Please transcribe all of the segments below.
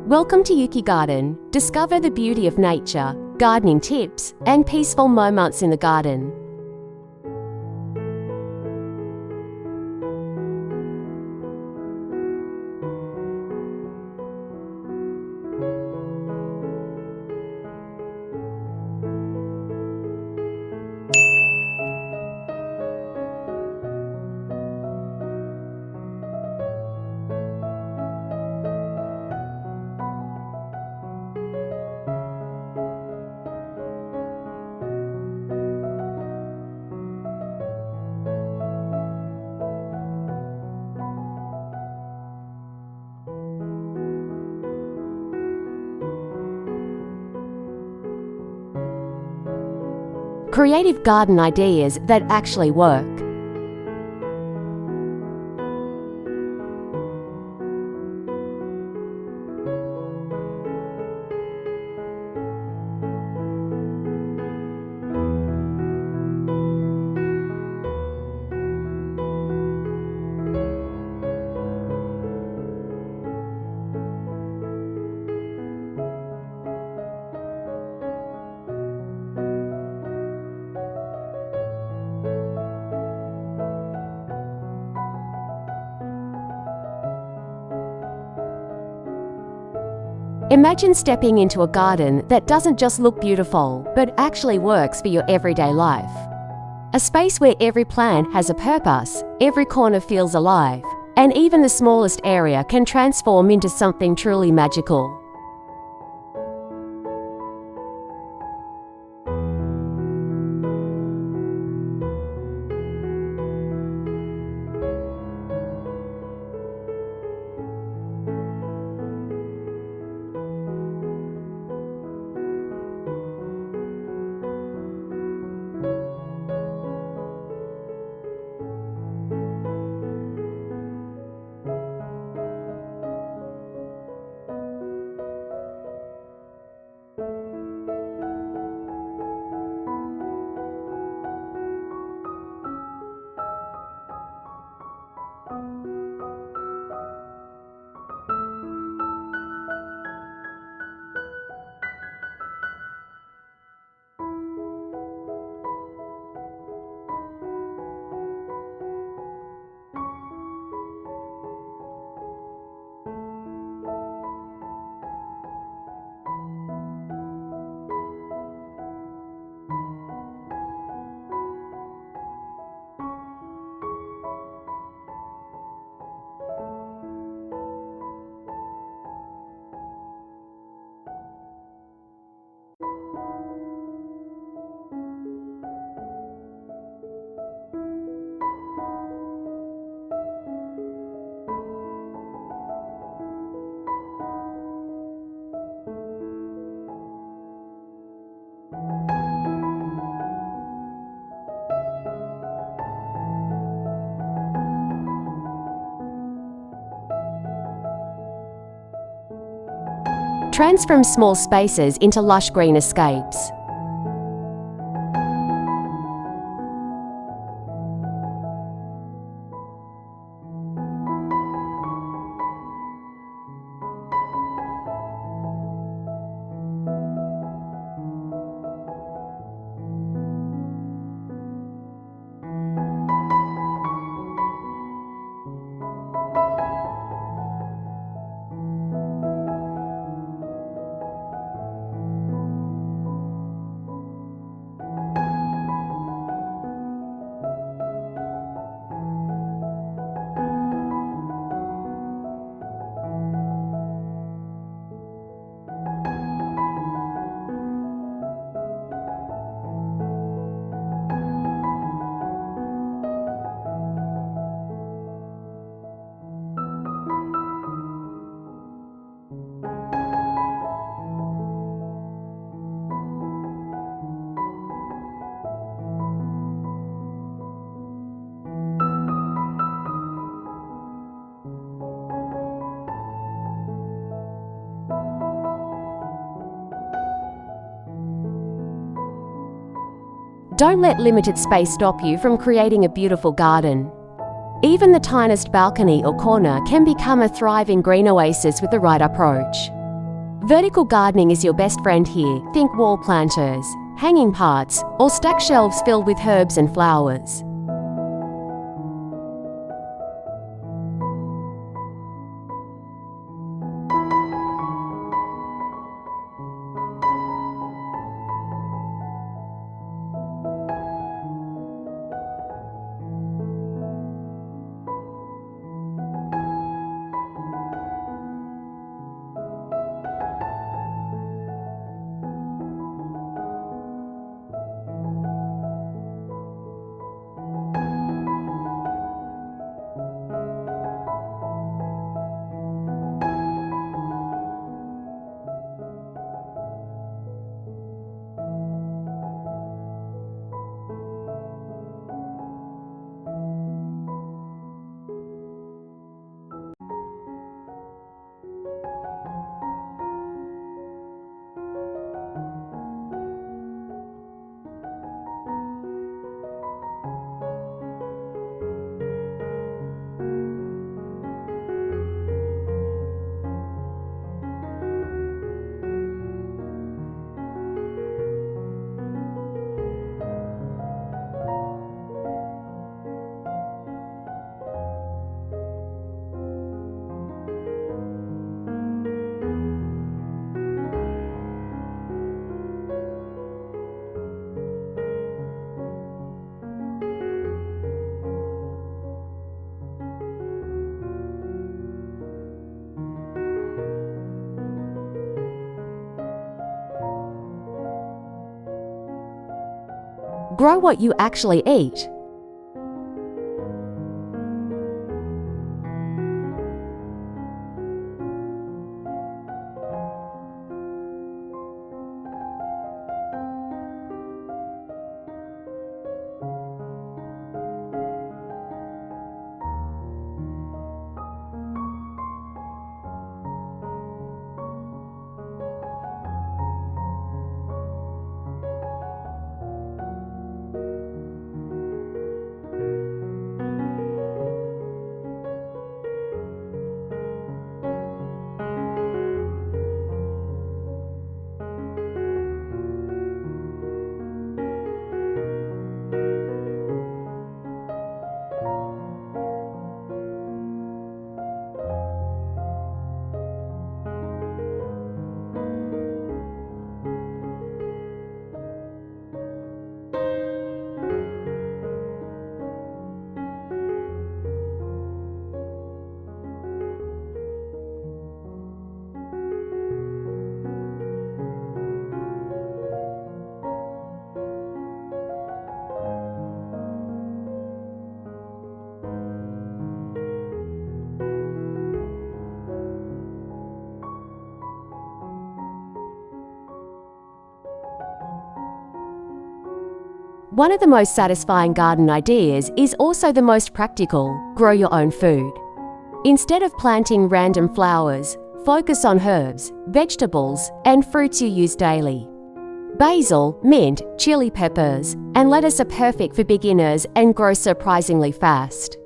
Welcome to Yuki Garden. Discover the beauty of nature, gardening tips, and peaceful moments in the garden. Creative garden ideas that actually work. Imagine stepping into a garden that doesn't just look beautiful, but actually works for your everyday life. A space where every plant has a purpose, every corner feels alive, and even the smallest area can transform into something truly magical. Transform small spaces into lush green escapes. Don't let limited space stop you from creating a beautiful garden. Even the tiniest balcony or corner can become a thriving green oasis with the right approach. Vertical gardening is your best friend here. Think wall planters, hanging parts, or stack shelves filled with herbs and flowers. Grow what you actually eat. One of the most satisfying garden ideas is also the most practical: grow your own food. Instead of planting random flowers, focus on herbs, vegetables, and fruits you use daily. Basil, mint, chili peppers, and lettuce are perfect for beginners and grow surprisingly fast.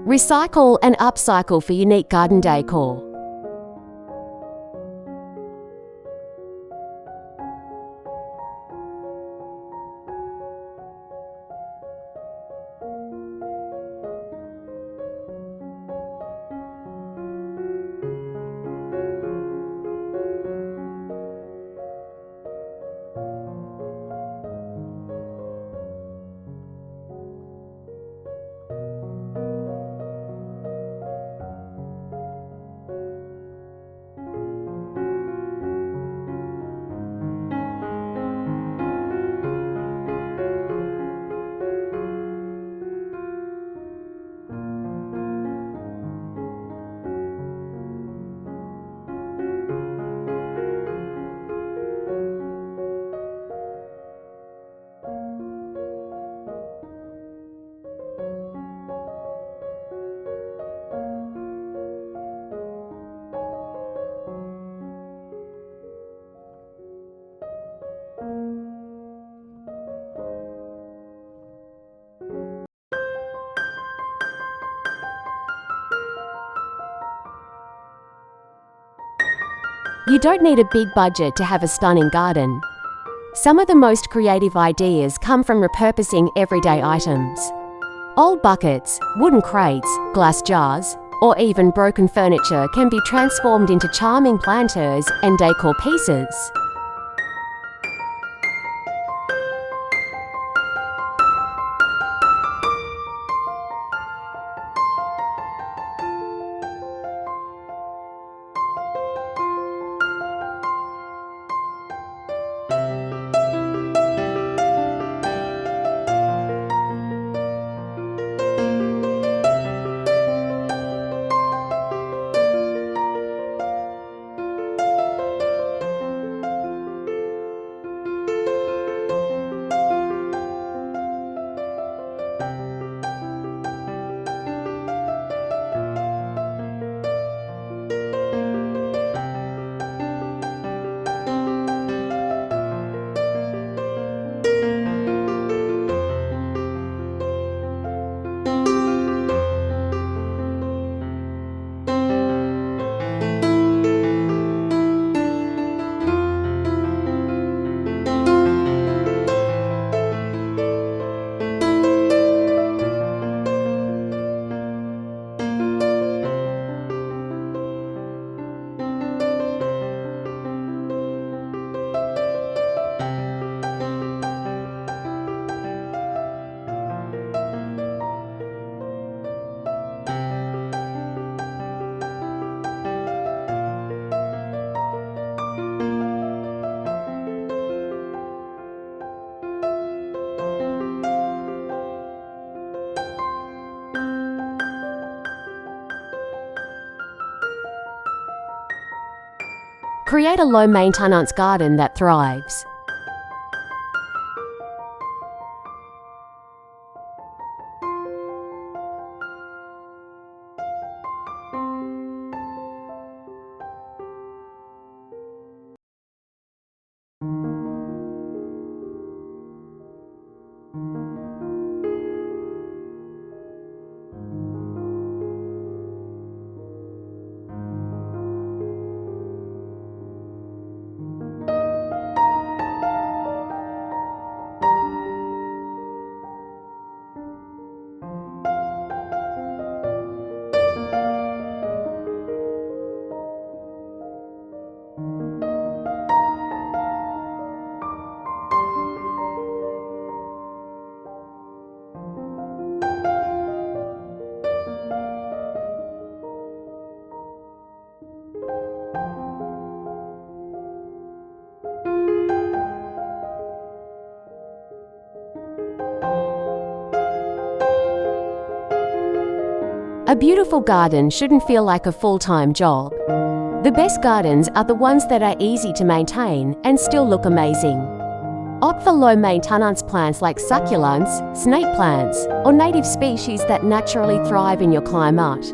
Recycle and upcycle for unique garden decor. You don't need a big budget to have a stunning garden. Some of the most creative ideas come from repurposing everyday items. Old buckets, wooden crates, glass jars, or even broken furniture can be transformed into charming planters and decor pieces. Create a low-maintenance garden that thrives. A beautiful garden shouldn't feel like a full-time job. The best gardens are the ones that are easy to maintain and still look amazing. Opt for low-maintenance plants like succulents, snake plants, or native species that naturally thrive in your climate.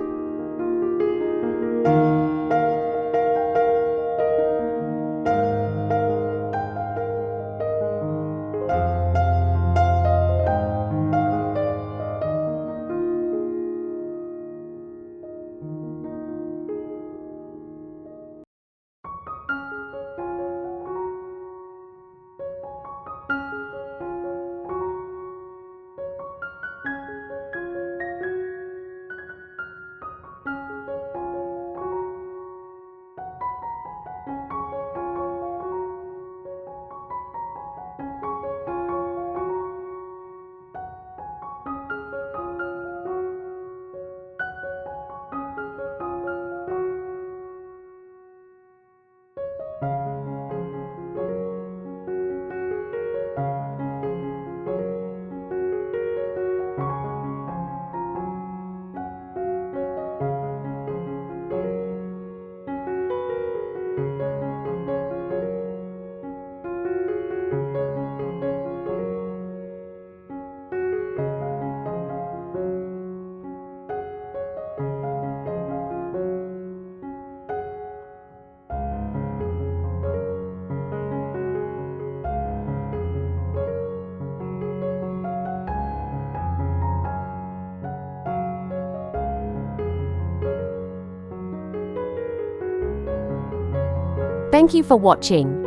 Thank you for watching.